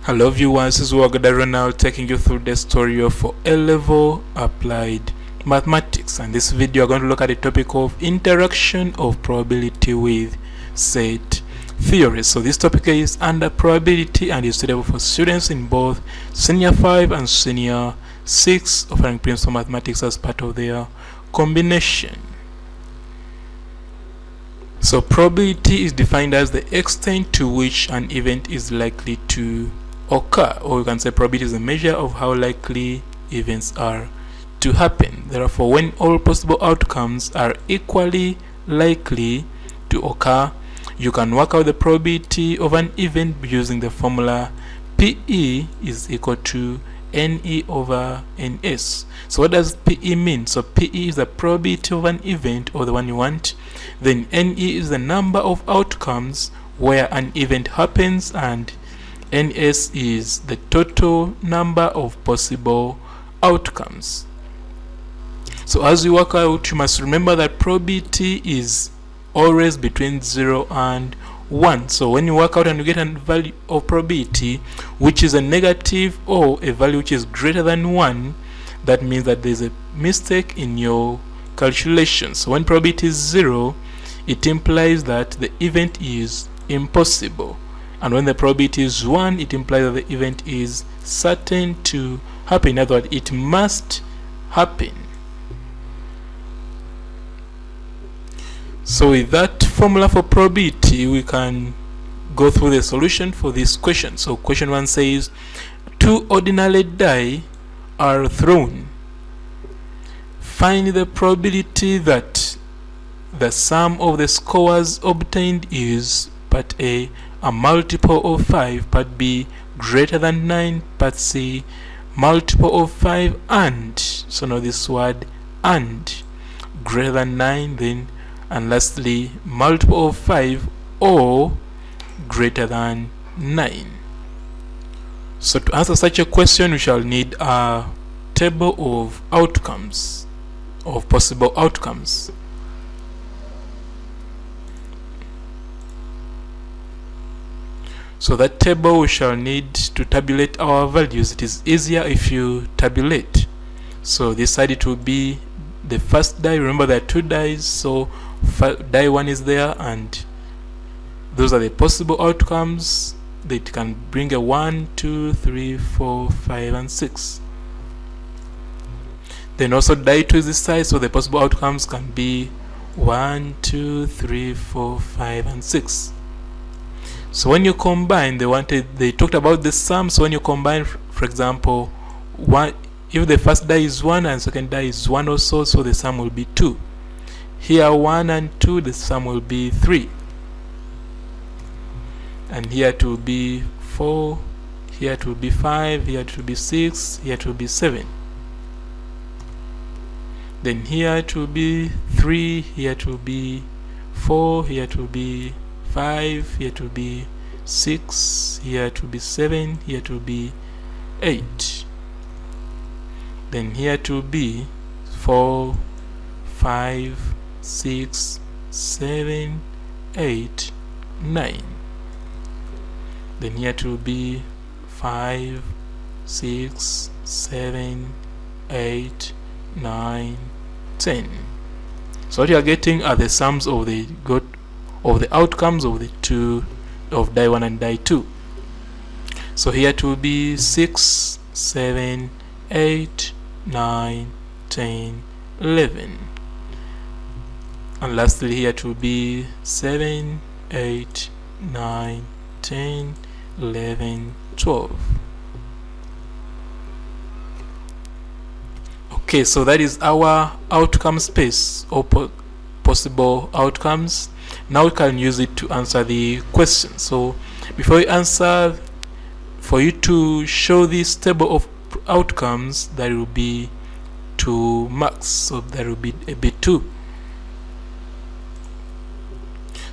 Hello viewers, this is Ronald taking you through the story of A-level applied mathematics. And this video, we're going to look at the topic of interaction of probability with set theory. So this topic is under probability and is suitable for students in both senior 5 and senior 6 offering principal mathematics as part of their combination. So probability is defined as the extent to which an event is likely to occur, or you can say probability is a measure of how likely events are to happen. Therefore, when all possible outcomes are equally likely to occur, you can work out the probability of an event using the formula PE is equal to NE over NS. So what does PE mean? So PE is the probability of an event, or the one you want. Then NE is the number of outcomes where an event happens, and NS is the total number of possible outcomes. So as you work out, you must remember that probability is always between 0 and 1. So when you work out and you get a value of probability which is a negative or a value which is greater than 1, that means that there's a mistake in your calculations. So when probability is 0, it implies that the event is impossible. And when the probability is 1, it implies that the event is certain to happen. In other words, it must happen. So with that formula for probability, we can go through the solution for this question. So question 1 says, 2 ordinary die are thrown. Find the probability that the sum of the scores obtained is part A, a multiple of 5, part B, greater than 9, part C, multiple of 5 and, so now this word and, greater than 9, then, and lastly, multiple of 5 or greater than 9. So to answer such a question, we shall need a table of outcomes, of possible outcomes. So that table we shall need to tabulate our values. It is easier if you tabulate. So this side it will be the first die. Remember there are 2 dies, so die 1 is there, and those are the possible outcomes. That can bring a 1, 2, 3, 4, 5 and 6. Then also die 2 is this side, so the possible outcomes can be 1, 2, 3, 4, 5 and 6. So when you combine, they talked about the sum. So when you combine, for example, if the first die is 1 and second die is 1 also, so the sum will be 2. Here 1 and 2, the sum will be 3. And here it will be 4, here it will be 5, here it will be 6, here it will be 7. Then here it will be 3, here it will be 4, here it will be 5, here it will be 6, here it will be 7, here it will be 8. Then here it will be 4, 5, 6, 7, 8, 9. Then here it will be 5, 6, 7, 8, 9, 10. So what you are getting are the sums of the outcomes of the two, of die 1 and die 2. So here it will be 6, 7, 8, 9, 10, 11. And lastly here it will be 7, 8, 9, 10, 11, 12. Okay, so that is our outcome space, or possible outcomes. Now we can use it to answer the question. So before we answer, for you to show this table of outcomes, there will be 2 marks, so there will be a bit 2.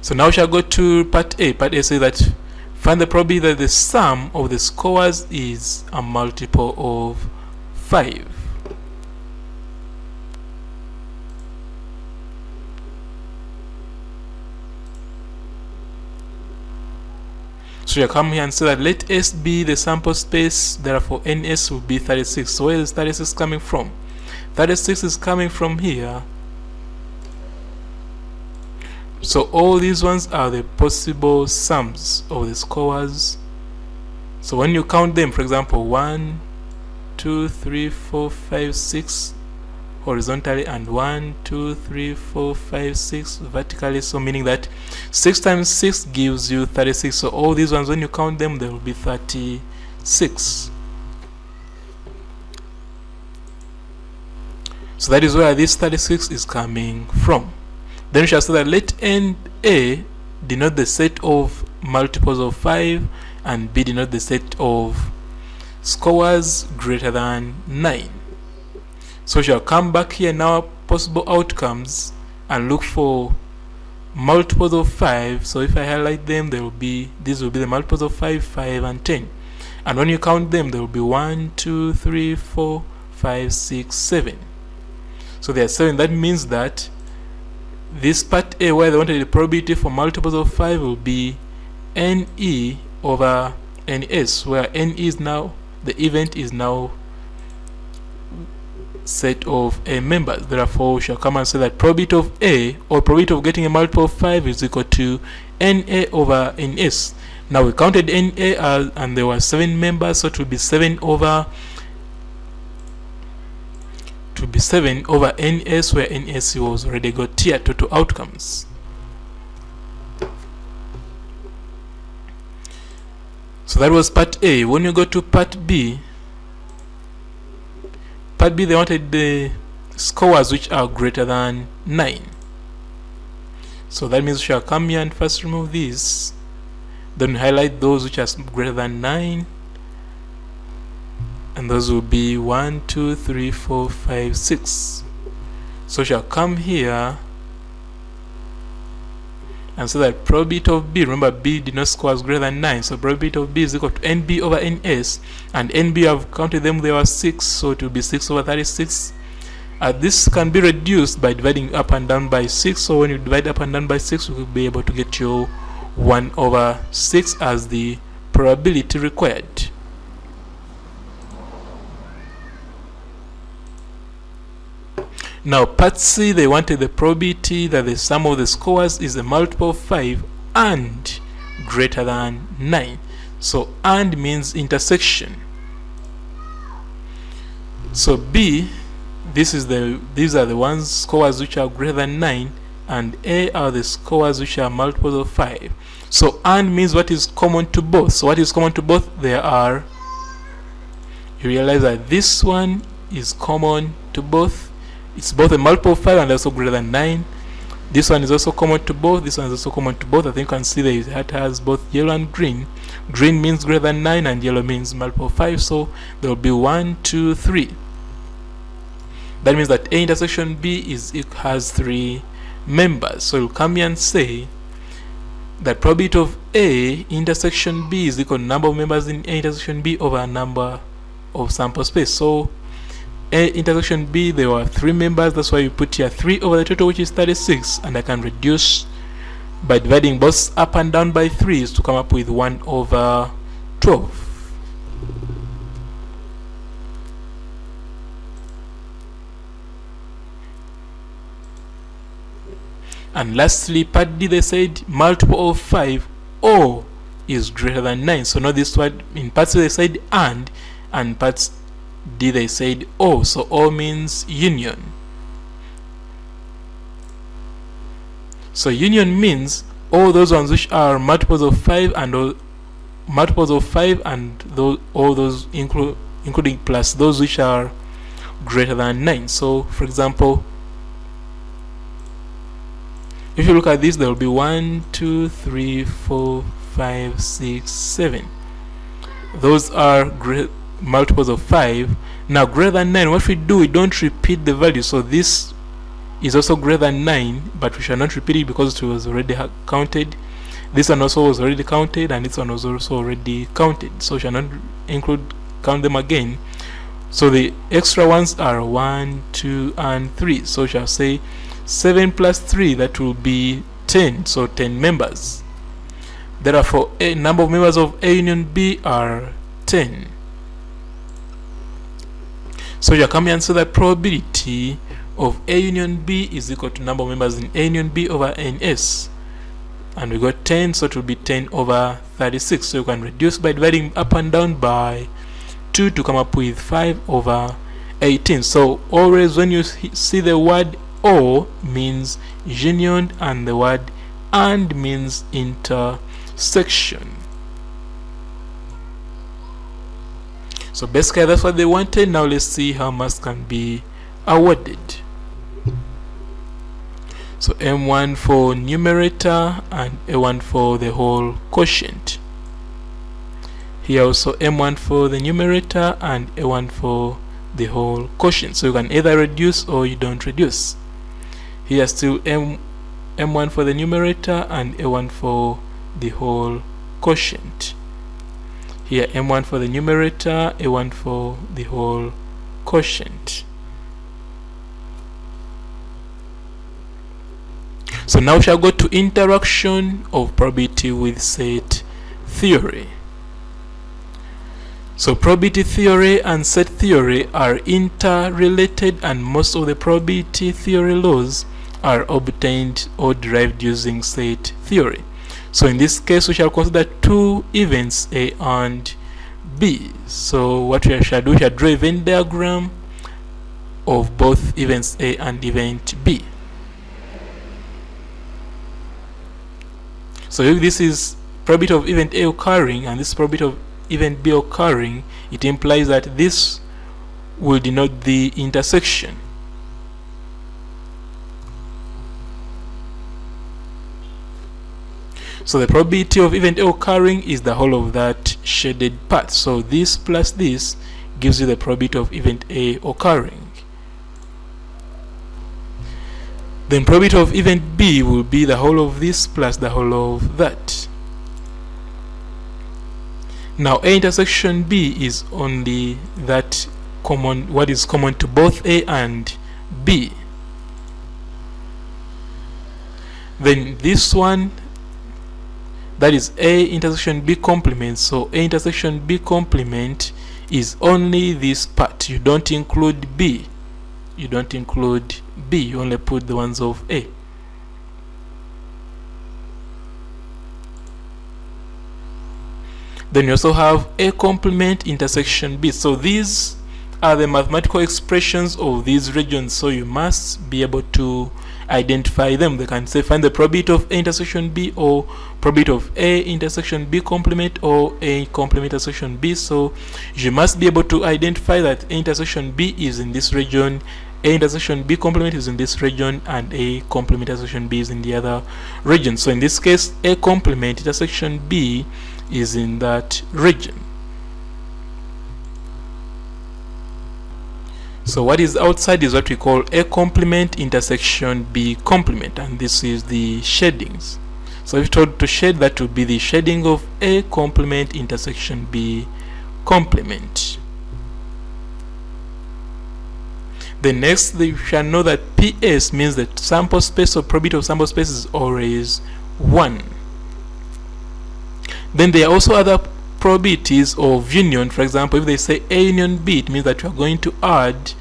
So now we shall go to part A. Part A says that find the probability that the sum of the scores is a multiple of 5. So you come here and say that let S be the sample space, therefore NS will be 36. So where is 36 coming from? 36 is coming from here. So all these ones are the possible sums of the scores. So when you count them, for example, 1, 2, 3, 4, 5, 6 horizontally, and 1, 2, 3, 4, 5, 6 vertically, so meaning that 6 times 6 gives you 36. So all these ones, when you count them, they will be 36. So that is where this 36 is coming from. Then we shall say that let NA denote the set of multiples of 5 and B denote the set of scores greater than 9. So we shall come back here now, possible outcomes, and look for multiples of 5. So if I highlight them, there will be, these will be the multiples of 5, 5 and 10. And when you count them, there will be 1, 2, 3, 4, 5, 6, 7. So there are 7. That means that this part A, where they wanted the probability for multiples of 5, will be NE over NS, where N is now, the event is now set of A members. Therefore, we shall come and say that probability of A, or probability of getting a multiple of 5, is equal to NA over NS. Now we counted NA and there were 7 members, so it will be 7 over NS, where NS was already got here, total outcomes. So that was part A. When you go to part B, they wanted the scores which are greater than 9. So that means we shall come here and first remove this, then highlight those which are greater than 9, and those will be 1, 2, 3, 4, 5, 6. So we shall come here and so that probability of B, remember B denotes scores greater than 9, so probability of B is equal to NB over NS, and NB, I've counted them, there were 6, so it will be 6 over 36. This can be reduced by dividing up and down by 6, so when you divide up and down by 6, you will be able to get your 1 over 6 as the probability required. Now part C, they wanted the probability that the sum of the scores is a multiple of 5 and greater than 9. So and means intersection. So B, these are the ones scores which are greater than 9, and A are the scores which are multiples of 5. So and means what is common to both. So what is common to both? There are, you realize that this one is common to both. It's both a multiple of 5 and also greater than 9. This one is also common to both. This one is also common to both. I think you can see that it has both yellow and green. Green means greater than 9 and yellow means multiple of 5. So there will be 1, 2, 3. That means that A intersection B has 3 members. So you'll come here and say that probability of A intersection B is equal to number of members in A intersection B over number of sample space. So A intersection B, there were 3 members, that's why you put here 3 over the total, which is 36, and I can reduce by dividing both up and down by 3 to come up with 1 over 12. And lastly, part D, they said multiple of 5 or is greater than 9. So now this one, in part C they said and part D they said O. So O means union. So union means all those ones which are multiples of 5 and all those including plus those which are greater than 9. So for example, if you look at this, there will be 1, 2, 3, 4, 5, 6, 7. Those are multiples of 5. Now greater than 9, what we do, we don't repeat the value. So this is also greater than 9, but we shall not repeat it because it was already counted. This one also was already counted, and this one was also already counted. So we shall not count them again. So the extra ones are 1, 2, and 3. So we shall say 7 plus 3, that will be 10. So 10 members. Therefore, a number of members of A union B are 10. So you come here and say that probability of A union B is equal to number of members in A union B over NS. And we got 10, so it will be 10 over 36. So you can reduce by dividing up and down by 2 to come up with 5 over 18. So always when you see the word or means union and the word and means intersection. So basically that's what they wanted. Now let's see how much can be awarded. So M1 for numerator and A1 for the whole quotient. Here also M1 for the numerator and A1 for the whole quotient. So you can either reduce or you don't reduce. Here still M1 for the numerator and A1 for the whole quotient. Here M1 for the numerator, A1 for the whole quotient. So now we shall go to interaction of probability with set theory. So probability theory and set theory are interrelated, and most of the probability theory laws are obtained or derived using set theory. So in this case we shall consider two events A and B. So what we shall do, we shall draw a Venn diagram of both events A and event B. So if this is probability of event A occurring and this probability of event B occurring, it implies that this will denote the intersection. So the probability of event A occurring is the whole of that shaded part. So this plus this gives you the probability of event A occurring. Then probability of event B will be the whole of this plus the whole of that. Now A intersection B is only that common, what is common to both A and B. Then this one, that is A intersection B complement. So A intersection B complement is only this part. You don't include B. You don't include B. You only put the ones of A. Then you also have A complement intersection B. So these are the mathematical expressions of these regions. So you must be able to identify them. They can say find the probability of A intersection B, or probability of A intersection B complement, or A complement intersection B. So you must be able to identify that A intersection B is in this region, A intersection B complement is in this region, and A complement intersection B is in the other region. So in this case, A complement intersection B is in that region. So what is outside is what we call A complement intersection B complement, and this is the shadings. So if told to shade, that would be the shading of A complement intersection B complement. The next, you shall know that PS means that sample space or probability of sample space is always 1. Then there are also other probabilities of union. For example, if they say A union B, it means that you are going to add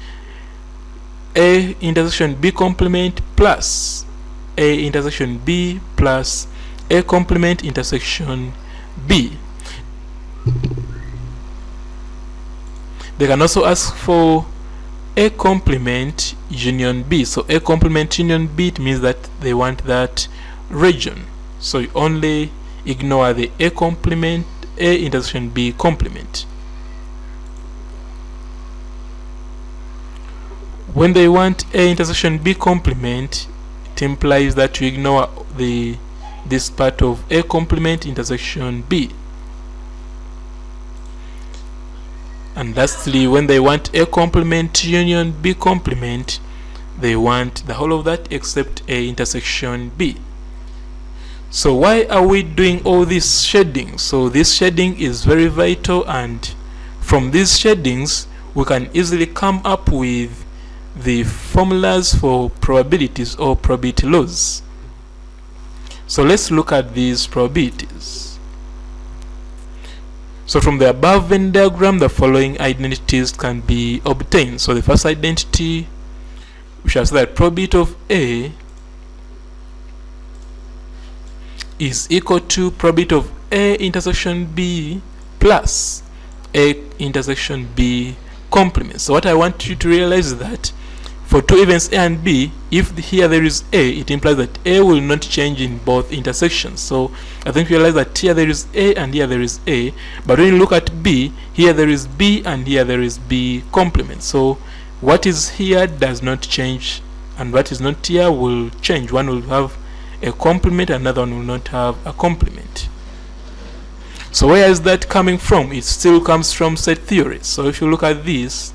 A intersection B complement plus A intersection B plus A complement intersection B. They can also ask for A complement union B. So A complement union B, it means that they want that region. So you only ignore the A complement A intersection B complement. When they want A intersection B complement, it implies that you ignore this part of A complement intersection B. And lastly, when they want A complement union B complement, they want the whole of that except A intersection B. So why are we doing all this shading? So this shading is very vital, and from these shadings we can easily come up with the formulas for probabilities or probability laws. So let's look at these probabilities. So from the above Venn diagram, the following identities can be obtained. So the first identity, we shall say that probability of A is equal to probability of A intersection B plus A intersection B complement. So what I want you to realize is that for two events A and B, if here there is A, it implies that A will not change in both intersections. So I think you realize that here there is A and here there is A, but when you look at B, here there is B and here there is B complement. So what is here does not change, and what is not here will change. One will have a complement, another one will not have a complement. So where is that coming from? It still comes from set theory. So if you look at this,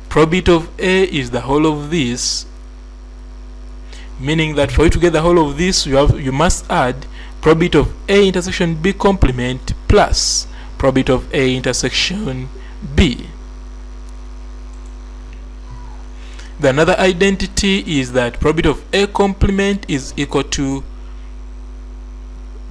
probability of A is the whole of this, meaning that for you to get the whole of this, you must add probability of A intersection B complement plus probability of A intersection B. The another identity is that probability of A complement is equal to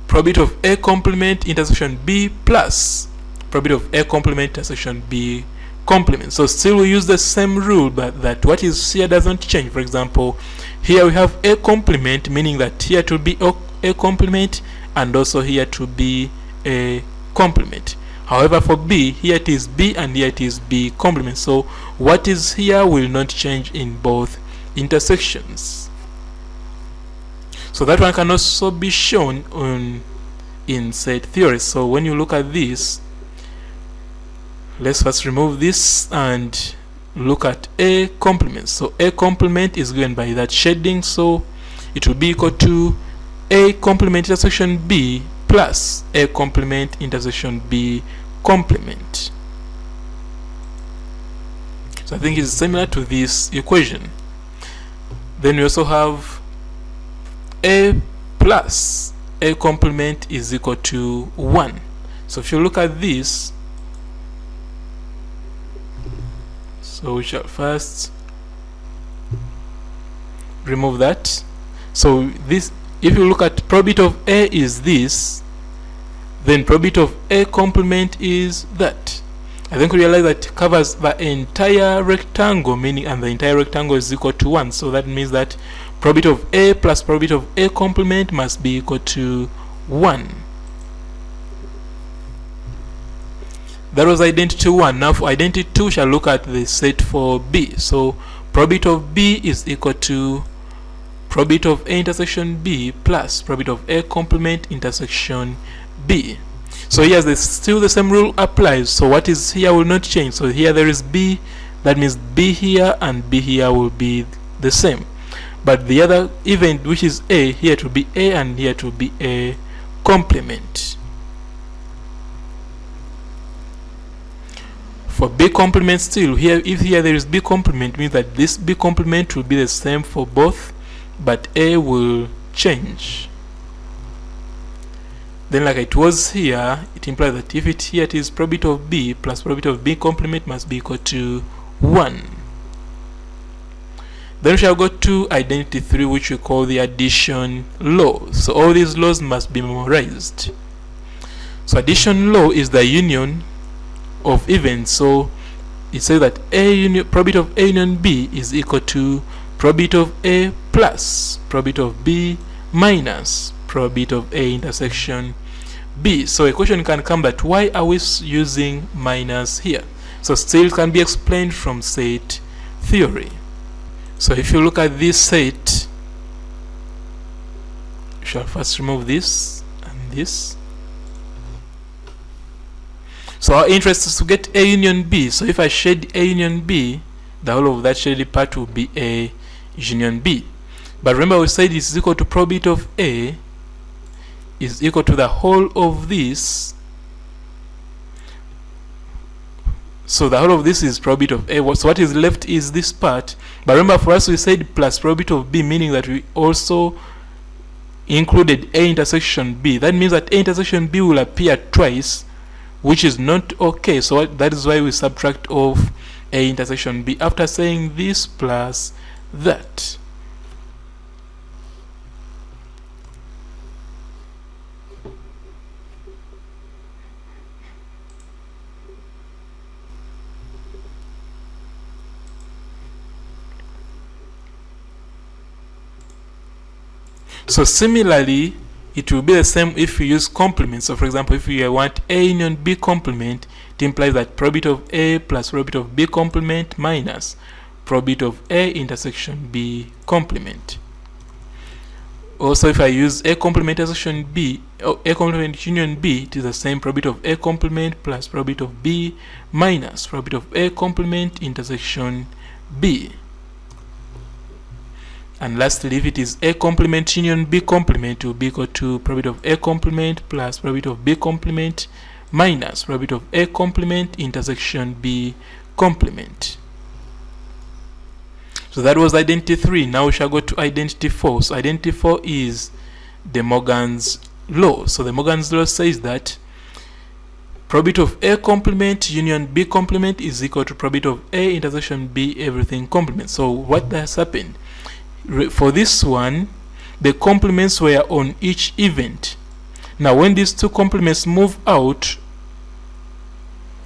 probability of A complement intersection B plus probability of A complement intersection B complement. So still we use the same rule, but that what is here doesn't change. For example, here we have A complement, meaning that here to be A complement and also here to be A complement. However, for B, here it is B and here it is B complement. So what is here will not change in both intersections. So that one can also be shown in set theory. So when you look at this, let's first remove this and look at A complement. So A complement is given by that shading, so it will be equal to A complement intersection B plus A complement intersection B complement. So I think it's similar to this equation. Then we also have A plus A complement is equal to 1. So if you look at this, so we shall first remove that. So this, if you look at probability of A is this, then probability of A complement is that. I think we realize that it covers the entire rectangle, meaning, and the entire rectangle is equal to 1. So that means that probability of A plus probability of A complement must be equal to 1. That was identity 1. Now for identity 2, we shall look at the set for B. So probability of B is equal to probability of A intersection B plus probability of A complement intersection B. So here still the same rule applies. So what is here will not change. So here there is B, that means B here and B here will be the same. But the other event, which is A, here to be A and here to be A complement. For B complement still, here if here there is B complement, means that this B complement will be the same for both, but A will change. Then like it was here, it implies that if here it is probability of B plus probability of B complement must be equal to 1. Then we shall go to identity 3, which we call the addition law. So all these laws must be memorized. So addition law is the union of events. So it says that probability of A union B is equal to probability of A plus probability of B minus probability of A intersection B. So a question can come that why are we using minus here? So still can be explained from set theory. So if you look at this set, you shall first remove this and this. So our interest is to get A union B. So if I shade A union B, the whole of that shaded part will be A union B. But remember we said it's equal to probability of A is equal to the whole of this. So the whole of this is probability of A. So what is left is this part. But remember for us we said plus probability of B, meaning that we also included A intersection B. That means that A intersection B will appear twice, which is not okay. So that is why we subtract off A intersection B after saying this plus that. So similarly, it will be the same if you use complements. So for example, if you want A union B complement, it implies that probability of A plus probability of B complement minus probability of A intersection B complement. Also, if I use A complement intersection B, or A complement union B, it is the same probability of A complement plus probability of B minus probability of A complement intersection B. And lastly, if it is A complement union B complement, it will be equal to probability of A complement plus probability of B complement minus probability of A complement intersection B complement. So that was identity 3. Now we shall go to identity 4. So identity 4 is De Morgan's law. So De Morgan's law says that probability of A complement union B complement is equal to probability of A intersection B everything complement. So what has happened? For this one, the complements were on each event. Now when these two complements move out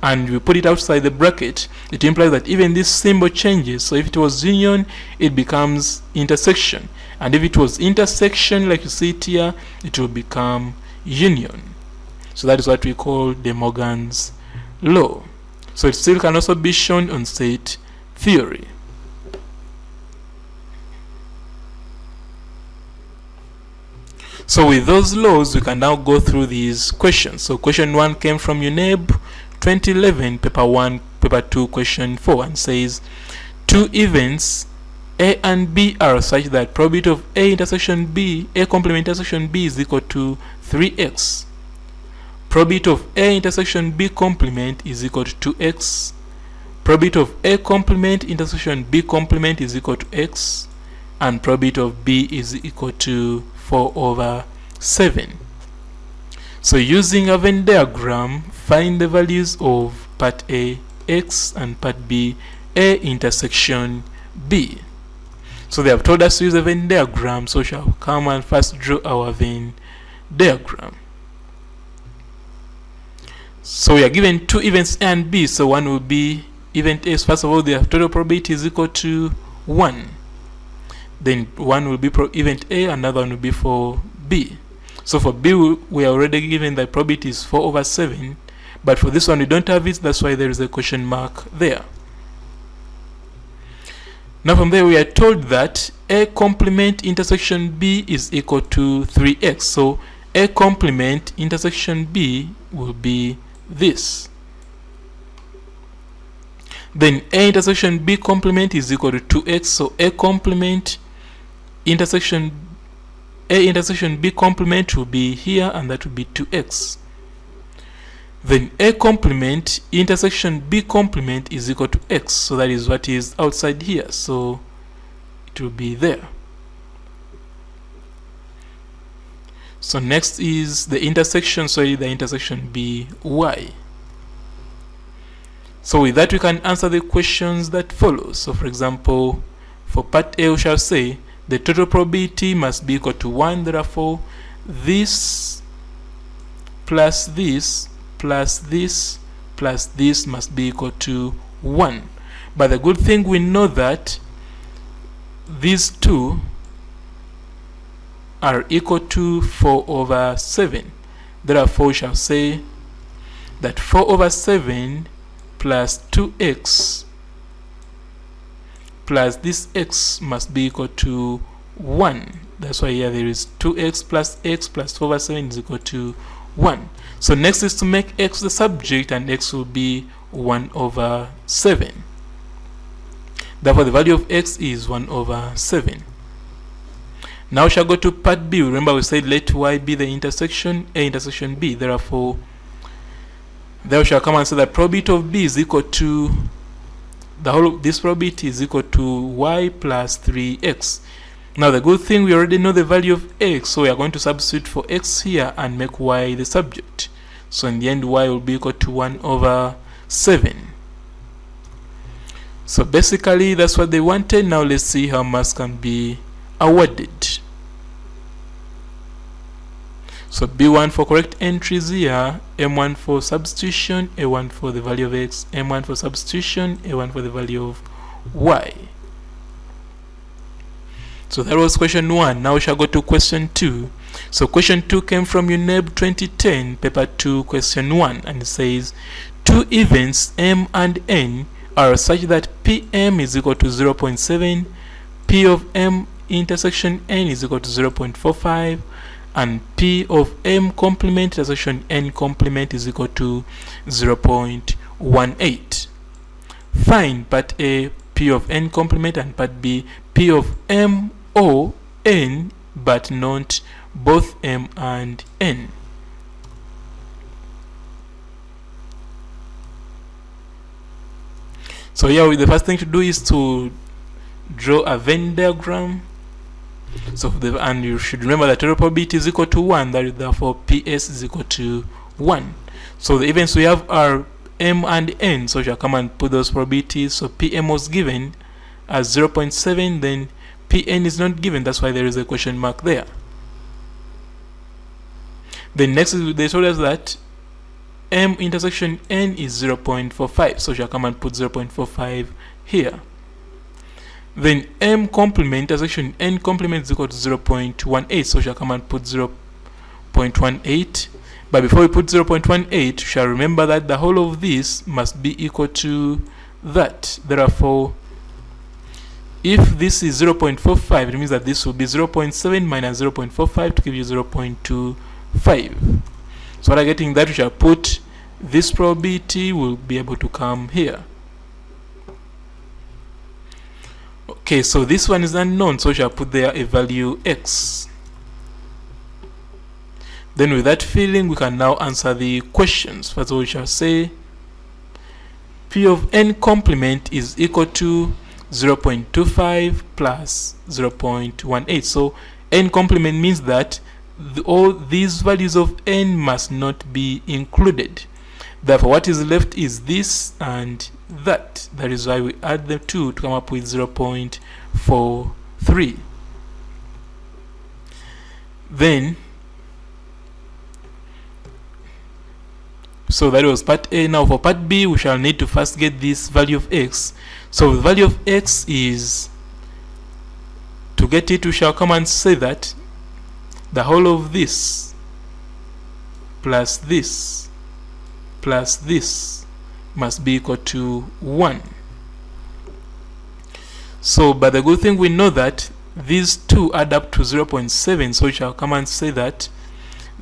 and we put it outside the bracket, it implies that even this symbol changes. So if it was union, it becomes intersection, and if it was intersection, like you see it here, it will become union. So that is what we call De Morgan's law. So it still can also be shown on set theory. So with those laws, we can now go through these questions. So question 1 came from UNEB 2011, paper 1, paper 2, question 4, and says two events A and B are such that probability of A intersection B, A complement intersection B is equal to 3x. Probability of A intersection B complement is equal to 2x. Probability of A complement intersection B complement is equal to x, and probability of B is equal to 4/7. So using a Venn diagram, find the values of part A, x, and part B, A intersection B. So they have told us to use a Venn diagram, so we shall come and first draw our Venn diagram. So we are given two events A and B, so one will be event A. First of all, their total probability is equal to 1. Then one will be event A, another one will be for B. So for B, we are already given that probability is 4/7, but for this one we don't have it, that's why there is a question mark there. Now from there we are told that A complement intersection B is equal to 3x. So A complement intersection B will be this. Then A intersection B complement is equal to 2x. So A complement intersection B complement will be here, and that will be 2x. Then A complement intersection B complement is equal to x, so that is what is outside here, so it will be there. So next is the intersection, so the intersection BY. So with that we can answer the questions that follow. So for example, for part A we shall say the total probability must be equal to 1, therefore this plus this plus this plus this must be equal to 1. But the good thing, we know that these two are equal to 4/7. Therefore we shall say that 4/7 plus 2x plus this x must be equal to 1. That's why here there is 2x plus x plus 4/7 is equal to 1. So next is to make x the subject, and x will be 1/7. Therefore the value of x is 1/7. Now we shall go to part B. Remember we said let y be the intersection A intersection B. Therefore there we shall come and say that probability of B is equal to the whole of this probability is equal to y plus 3x. Now the good thing, we already know the value of x, so we are going to substitute for x here and make y the subject. So in the end y will be equal to 1/7. So basically that's what they wanted. Now let's see how marks can be awarded. So B1 for correct entries here, M1 for substitution, A1 for the value of x, M1 for substitution, A1 for the value of y. So that was question 1. Now we shall go to question 2. So question 2 came from UNEB 2010, paper 2, question 1, and it says, two events M and N are such that PM is equal to 0.7, P of M intersection N is equal to 0.45, and P of M complement intersection N complement is equal to 0.18. Find part A, P of N complement, and part B, P of M or N, but not both M and N. So here the first thing to do is to draw a Venn diagram. So and you should remember that total probability is equal to 1, that is therefore PS is equal to 1. So the events we have are M and N, so we shall come and put those probabilities. So PM was given as 0.7, then Pn is not given, that's why there is a question mark there. Then next they told us that M intersection N is 0.45, so we shall come and put 0.45 here. Then M complement intersection N complement is equal to 0.18, so we shall come and put 0.18. But before we put 0.18, we shall remember that the whole of this must be equal to that. Therefore, if this is 0.45, it means that this will be 0.7 minus 0.45 to give you 0.25. So what I'm getting that we shall put this probability will be able to come here. Okay, so this one is unknown, so we shall put there a value x. Then with that feeling, we can now answer the questions. First of all, we shall say P of N complement is equal to 0.25 plus 0.18. So N complement means that all these values of N must not be included. Therefore, what is left is this and that. That is why we add the two to come up with 0.43. Then, so that was part A. Now for part B, we shall need to first get this value of x. So the value of x is, to get it, we shall come and say that the whole of this plus this plus this must be equal to 1. So, but the good thing, we know that these two add up to 0.7, so we shall come and say that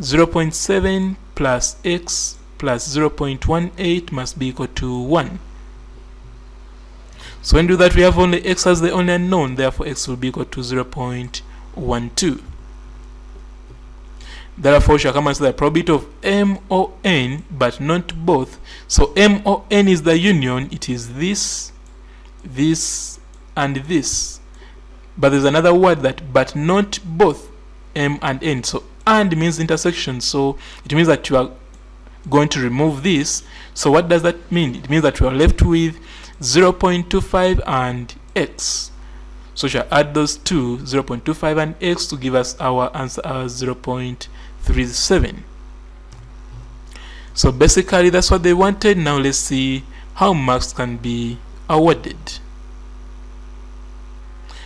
0.7 plus x plus 0.18 must be equal to 1. So when we do that, we have only x as the only unknown, therefore x will be equal to 0.12. Therefore, we shall come and say the probability of M or N, but not both. So M or N is the union, it is this, this, and this. But there's another word that but not both M and N. So and means intersection, so it means that you are going to remove this. So what does that mean? It means that we are left with 0.25 and x. So we shall add those two, 0.25 and x, to give us our answer as 0.37. So basically that's what they wanted. Now let's see how marks can be awarded.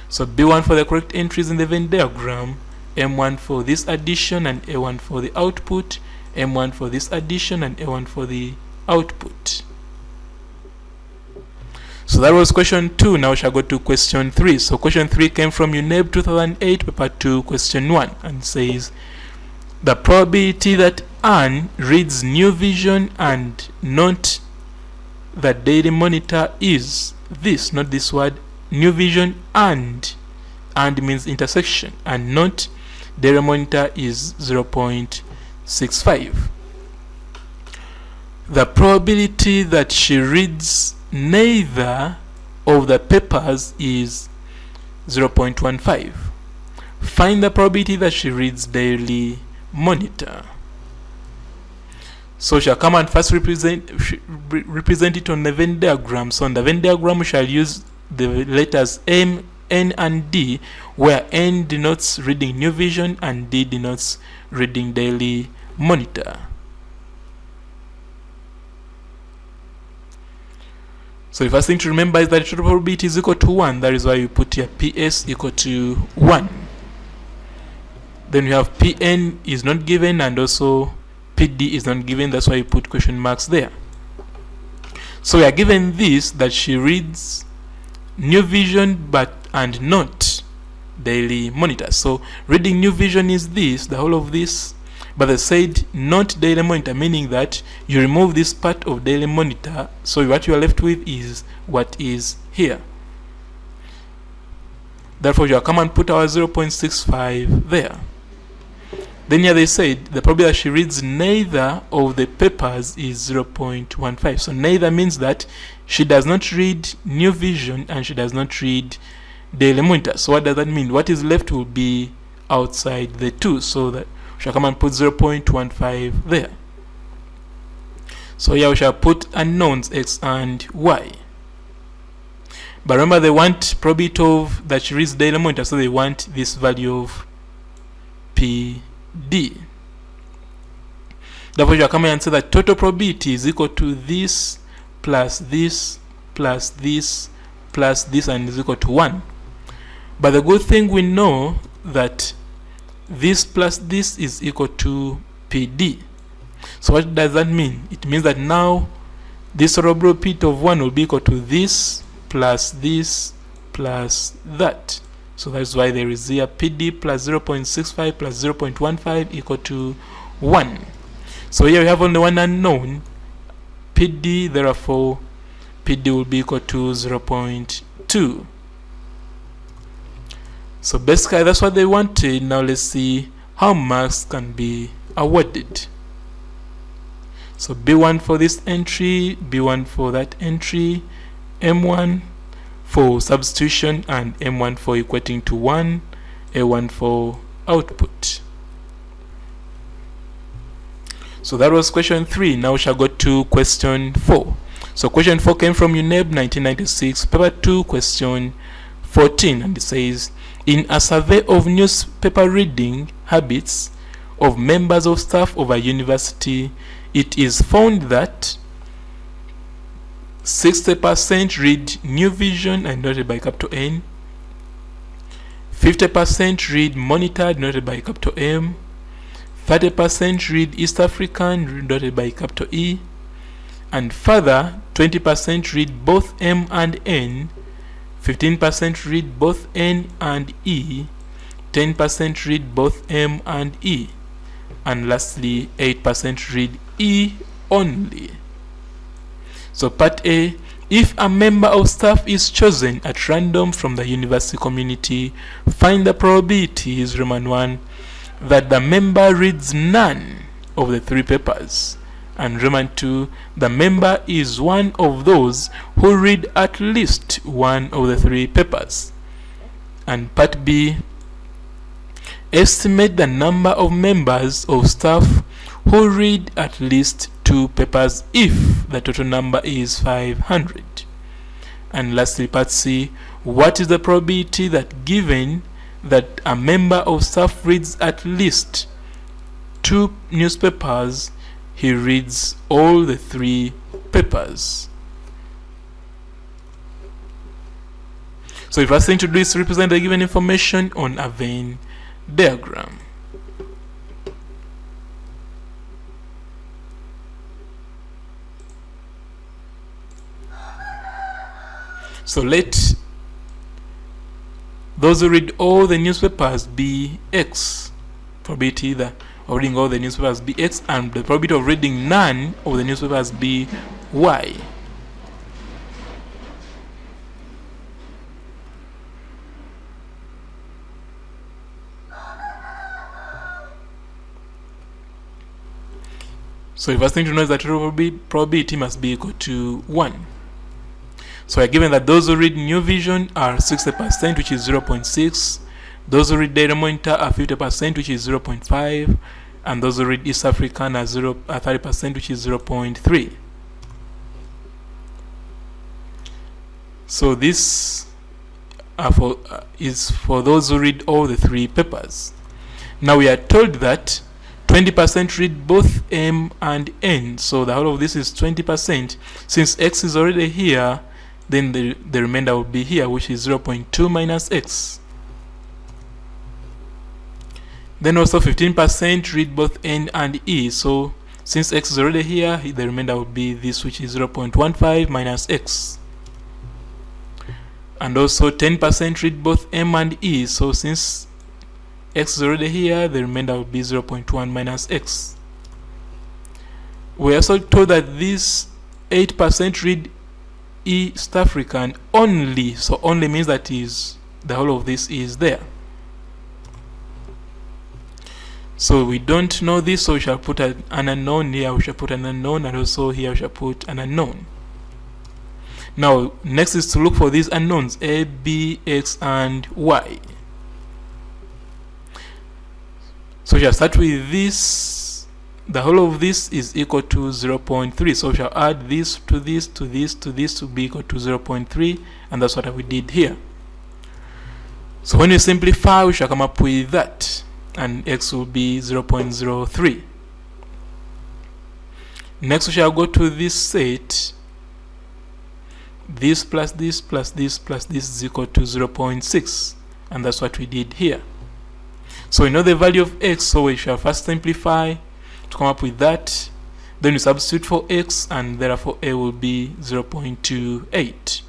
So B1 for the correct entries in the Venn diagram, M1 for this addition and A1 for the output, M1 for this addition and A1 for the output. So that was question 2. Now we shall go to question 3. So question 3 came from UNEB 2008, paper 2, question 1, and says the probability that Anne reads New Vision and not the Daily Monitor is this, not this word, New Vision and means intersection, and not Daily Monitor is 0.65. The probability that she reads neither of the papers is 0.15. Find the probability that she reads Daily Monitor. So we shall come and first represent it on the Venn diagram. So on the Venn diagram we shall use the letters M, N and D, where N denotes reading New Vision and D denotes reading Daily Monitor. So the first thing to remember is that total probability is equal to 1. That is why you put here PS equal to 1. Then we have PN is not given, and also PD is not given. That's why you put question marks there. So we are given this, that she reads New Vision and not Daily Monitor. So reading New Vision is this, the whole of this, but they said not Daily Monitor, meaning that you remove this part of Daily Monitor, so what you are left with is what is here. Therefore you come and put our 0.65 there. Then here they said the probability that she reads neither of the papers is 0.15. So neither means that she does not read New Vision and she does not read Daily Monitor. So what does that mean? What is left will be outside the two. So that we shall come and put 0.15 there. So here we shall put unknowns X and Y. But remember, they want probability of that she reads Daily Monitor, so they want this value of PD. Therefore you are coming and say that total probability is equal to this plus this plus this plus this, and is equal to 1. But the good thing, we know that this plus this is equal to PD. So what does that mean? It means that now this total probability of 1 will be equal to this plus this plus that. So that's why there is here PD plus 0.65 plus 0.15 equal to 1. So here we have only one unknown, PD, therefore PD will be equal to 0.2. So basically that's what they wanted. Now let's see how marks can be awarded. So B1 for this entry, B1 for that entry, M1 for substitution, and M1 for equating to 1, A1 for output. So that was question 3. Now we shall go to question 4. So question 4 came from UNEB 1996, paper 2, question 14, and it says, in a survey of newspaper reading habits of members of staff of a university, it is found that 60% read New Vision and noted by capital N, 50% read Monitor noted by capital M, 30% read East African noted by capital E, and further 20% read both M and N, 15% read both N and E, 10% read both M and E, and lastly 8% read E only. So part A, if a member of staff is chosen at random from the university community, find the probabilities, Roman 1, that the member reads none of the 3 papers, and Roman 2, the member is one of those who read at least one of the 3 papers. And part B, estimate the number of members of staff who read at least 2 papers if the total number is 500. And lastly, part C, what is the probability that given that a member of staff reads at least 2 newspapers, he reads all the 3 papers? So the first thing to do is to represent the given information on a Venn diagram. So let those who read all the newspapers be X. Probability of reading all the newspapers be X, and the probability of reading none of the newspapers be Y. So the first thing to know is that probability must be equal to 1. So we are given that those who read New Vision are 60%, which is 0.6. Those who read Daily Monitor are 50%, which is 0.5. And those who read East African are 30%, which is 0.3. So this is for those who read all the 3 papers. Now we are told that 20% read both M and N. So the whole of this is 20%. Since X is already here, then the remainder will be here, which is 0.2 minus x. Then also 15% read both n and e, so since x is already here, the remainder will be this, which is 0.15 minus x. And also 10% read both m and e, so since x is already here, the remainder will be 0.1 minus x. We are also told that this 8% read e South African only, so only means that is the whole of this is there. So we don't know this, so we shall put an unknown here, we shall put an unknown, and also here we shall put an unknown. Now next is to look for these unknowns, a, b, x, and y. So we shall start with this. The whole of this is equal to 0.3, so we shall add this to this to this to this to be equal to 0.3, and that's what we did here. So when we simplify, we shall come up with that, and x will be 0.03. Next we shall go to this set. This plus this plus this plus this is equal to 0.6, and that's what we did here. So we know the value of x, so we shall first simplify to come up with that. Then we substitute for x, and therefore a will be 0.28.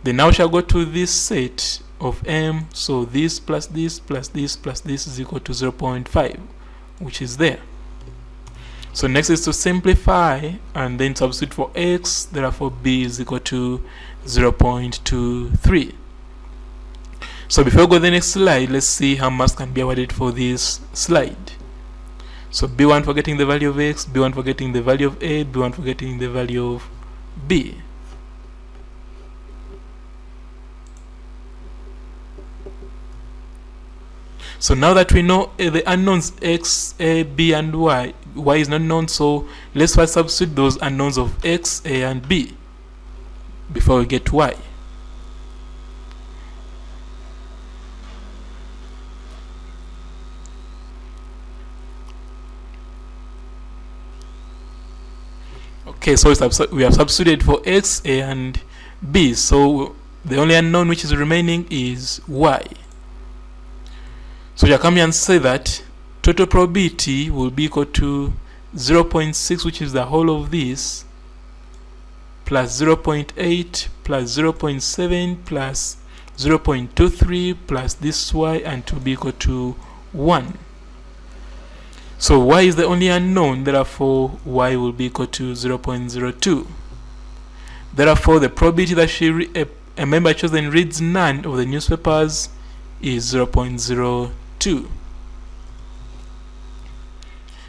Then now we shall go to this set of m, so this plus this plus this plus this is equal to 0.5, which is there. So next is to simplify and then substitute for x, therefore b is equal to 0.23. So before we go to the next slide, let's see how marks can be awarded for this slide. So B1 for getting the value of x, B1 for getting the value of a, B1 for getting the value of b. So now that we know the unknowns x, a, b, and y, y is not known, so let's first substitute those unknowns of x, a, and b before we get y. Okay, so we have substituted for x, a, and b, so the only unknown which is remaining is y. So we come here and say that total probability will be equal to 0.6, which is the whole of this, plus 0.8 plus 0.7 plus 0.23 plus this y, and to be equal to 1. So y is the only unknown, therefore y will be equal to 0.02. Therefore the probability that a member chosen reads none of the newspapers is 0.02.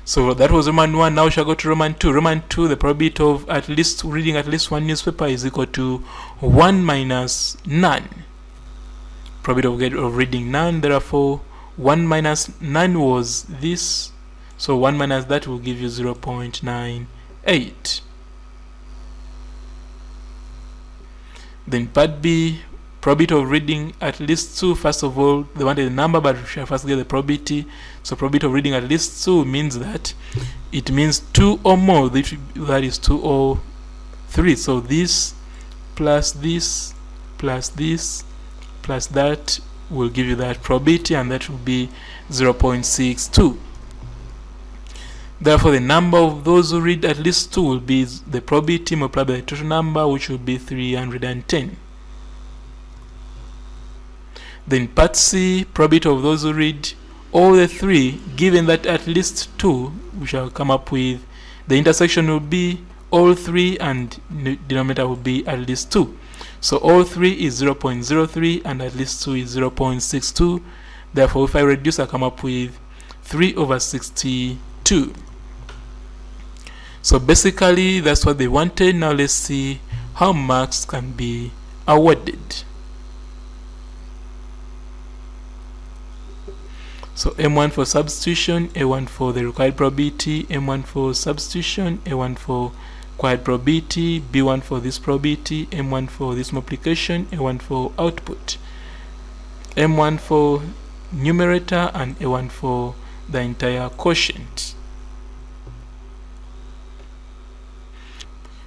So that was Roman 1. Now we shall go to Roman 2. Roman 2, the probability of reading at least one newspaper is equal to 1 minus none. Probability of reading none, therefore 1 minus none was this, so 1 minus that will give you 0.98. Then part B, probability of reading at least 2. First of all, they wanted a number, but we shall first get the probability. So probability of reading at least 2 means that it means 2 or more, that is 2 or 3. So this plus this plus this plus that will give you that probability, and that will be 0.62. Therefore the number of those who read at least 2 will be the probability multiplied by the total number, which will be 310. Then part C, probability of those who read all the 3, given that at least 2, we shall come up with the intersection will be all 3 and denominator will be at least 2. So all 3 is 0.03 and at least 2 is 0.62. Therefore if I reduce, I come up with 3/62. So basically that's what they wanted. Now let's see how marks can be awarded. So M1 for substitution, A1 for the required probability, M1 for substitution, A1 for required probability, B1 for this probability, M1 for this multiplication, A1 for output, M1 for numerator, and A1 for the entire quotient.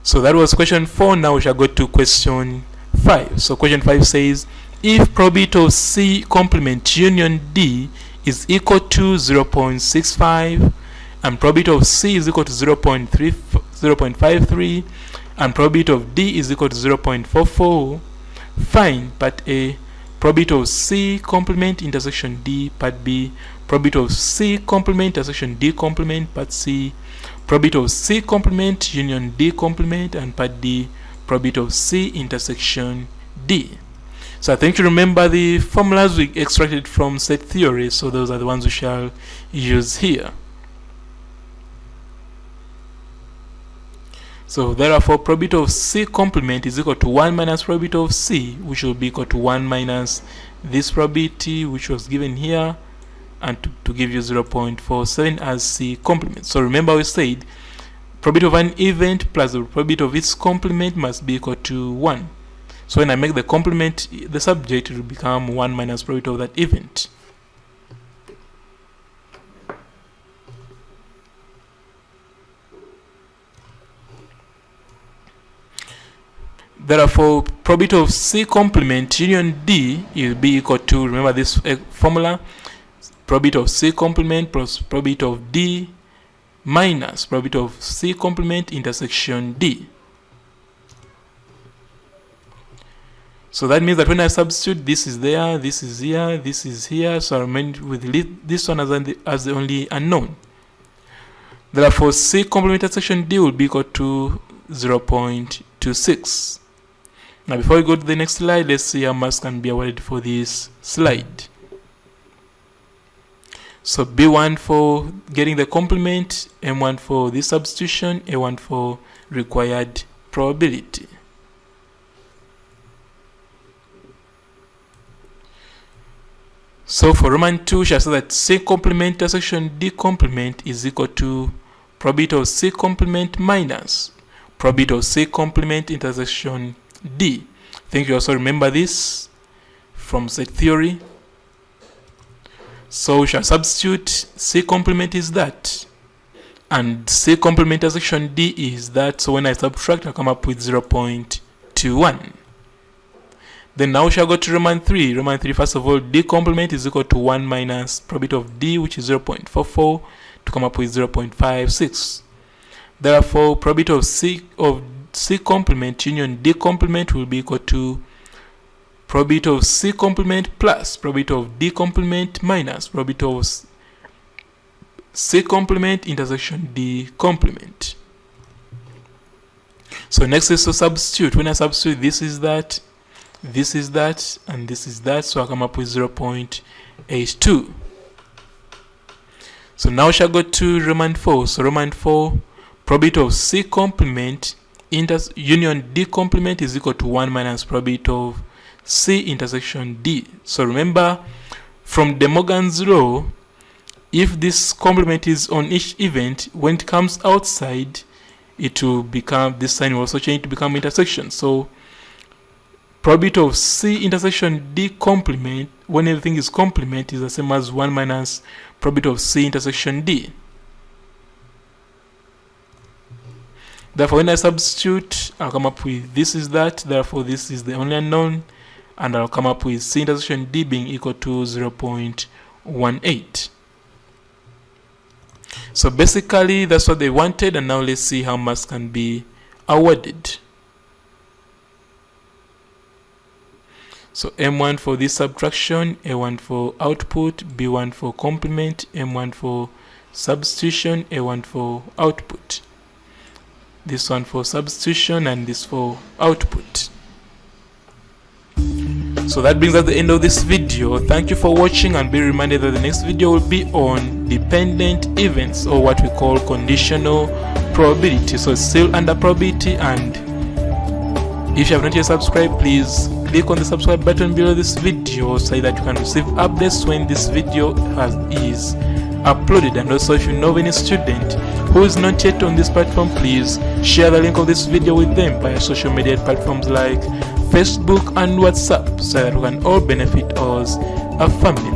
So that was question 4. Now we shall go to question 5. So question 5 says, if probability of C complement union D is equal to 0.65 and probability of C is equal to 0.53 and probability of D is equal to 0.44, find part A, probability of C complement intersection D, part B, probability of C complement intersection D complement, part C, probability of C complement union D complement, and part D, probability of C intersection D. So I think you remember the formulas we extracted from set theory, so those are the ones we shall use here. So therefore probability of C complement is equal to 1 minus probability of C, which will be equal to 1 minus this probability which was given here, and to give you 0.47 as C complement. So remember we said probability of an event plus the probability of its complement must be equal to 1. So when I make the complement the subject, it will become 1 minus probability of that event. Therefore, probability of C complement union D will be equal to, remember this formula, probability of C complement plus probability of D minus probability of C complement intersection D. So that means that when I substitute, this is there, this is here, this is here, so I remain with this one as the only unknown. Therefore, C complement intersection D will be equal to 0.26. Now before we go to the next slide, let's see how marks can be awarded for this slide. So B1 for getting the complement, M1 for this substitution, A1 for required probability. So for Roman 2, we shall say that C complement intersection D complement is equal to probability of C complement minus probability of C complement intersection D. I think you also remember this from set theory. So we shall substitute C complement is that, and C complement intersection D is that. So when I subtract, I come up with 0.21. Then now we shall go to Roman 3. Roman 3, first of all, D complement is equal to 1 minus probability of D, which is 0.44, to come up with 0.56. Therefore, probability of C complement union D complement will be equal to probability of C complement plus probability of D complement minus probability of C complement intersection D complement. So next is to substitute. When I substitute, this is that, this is that, and this is that, so I come up with 0.82. So now we shall go to Roman 4. So Roman 4, probability of C complement union D complement is equal to 1 minus probability of C intersection D. So remember from De Morgan's law, if this complement is on each event, when it comes outside, it will become, this sign will also change to become intersection. So probability of C intersection D complement, when everything is complement, is the same as 1 minus probability of C intersection D. Therefore, when I substitute, I'll come up with this is that, therefore this is the only unknown, and I'll come up with C intersection D being equal to 0.18. So basically, that's what they wanted, and now let's see how marks can be awarded. So M1 for this subtraction, A1 for output, B1 for complement, M1 for substitution, A1 for output. This one for substitution and this for output. So that brings us the end of this video. Thank you for watching, and be reminded that the next video will be on dependent events, or what we call conditional probability. So it's still under probability, and if you have not yet subscribed, please click on the subscribe button below this video so that you can receive updates when this video is uploaded. And also, if you know any student who is not yet on this platform, please share the link of this video with them via social media platforms like Facebook and WhatsApp, so that we can all benefit as a family.